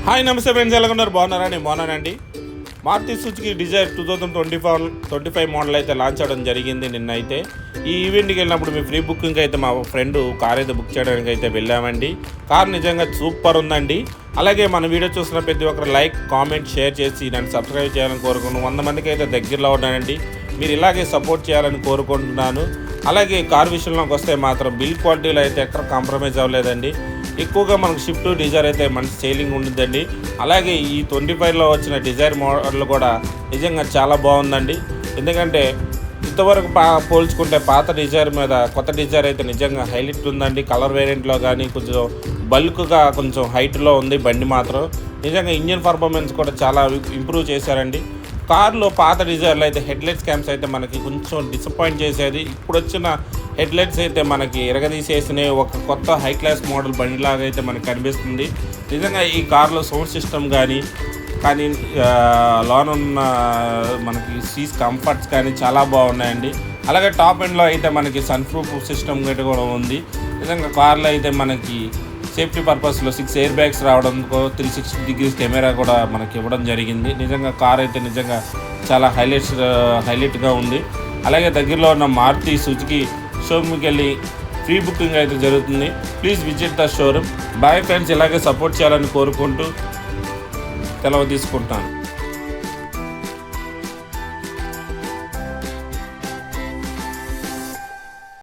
Hi నమస్తే friends, ఎలా ఉన్నారు? బాగున్నానండి. మారుతి సుజుకి డిజైర్ 2025 మోడల్ అయితే లాంచ్ అవడం జరిగింది నిన్న. అయితే ఈ ఈవెంట్కి వెళ్ళినప్పుడు మీ ఫ్రీ బుకింగ్ అయితే మా ఫ్రెండ్ కార్ అయితే బుక్ చేయడానికి అయితే వెళ్ళామండి. కార్ నిజంగా సూపర్ ఉందండి. అలాగే మన వీడియో చూసిన ప్రతి ఒక్కరు లైక్, కామెంట్, షేర్ చేసి నన్ను సబ్స్క్రైబ్ చేయాలని కోరుకుంటున్నాను. 100 మందికి అయితే దగ్గరలో ఉన్నానండి. మీరు ఇలాగే సపోర్ట్ చేయాలని కోరుకుంటున్నాను. అలాగే కార్ విషయంలోకి వస్తే మాత్రం బిల్ క్వాలిటీలో అయితే ఎక్కడ కాంప్రమైజ్ అవ్వలేదండి. ఎక్కువగా మనకు షిఫ్ట్ డిజైర్ అయితే మంచి సేలింగ్ ఉంటుందండి. అలాగే ఈ 25లో వచ్చిన డిజైర్ మోడల్ కూడా నిజంగా చాలా బాగుందండి. ఎందుకంటే ఇంతవరకు పోల్చుకుంటే పాత డిజైర్ మీద కొత్త డిజైర్ అయితే నిజంగా హైలైట్ ఉందండి. కలర్ వేరియంట్లో కానీ కొంచెం బల్క్గా కొంచెం హైట్లో ఉంది బండి మాత్రం. నిజంగా ఇంజిన్ పర్ఫార్మెన్స్ కూడా చాలా ఇంప్రూవ్ చేశారండి. కార్లో పాత డిజైర్లో అయితే హెడ్లైట్స్ క్యామ్స్ అయితే మనకి కొంచెం డిసప్పాయింట్ చేసేది. ఇప్పుడు వచ్చిన హెడ్లైట్స్ అయితే మనకి ఎరగదీసేసిన ఒక కొత్త హై క్లాస్ మోడల్ బండిలాగా అయితే మనకు కనిపిస్తుంది. నిజంగా ఈ కార్లో సౌండ్ సిస్టమ్ కానీ లోన్ ఉన్న మనకి సీస్ కంఫర్ట్స్ కానీ చాలా బాగున్నాయండి. అలాగే టాప్ ఎండ్లో అయితే మనకి సన్ ప్రూఫ్ సిస్టమ్ కూడా ఉంది. నిజంగా కార్లో అయితే మనకి సేఫ్టీ పర్పస్లో 6 ఎయిర్ బ్యాగ్స్ రావడంతో 360 డిగ్రీస్ కెమెరా కూడా మనకి ఇవ్వడం జరిగింది. నిజంగా కార్ అయితే నిజంగా చాలా హైలైట్గా ఉంది. అలాగే దగ్గరలో ఉన్న మారుతి సుజుకి షోరూమ్కి వెళ్ళి ఫ్రీ బుకింగ్ అయితే జరుగుతుంది. Please visit the showroom. Bye friends, ఇలాగే సపోర్ట్ చేయాలని కోరుకుంటూ సెలవు తీసుకుంటాను.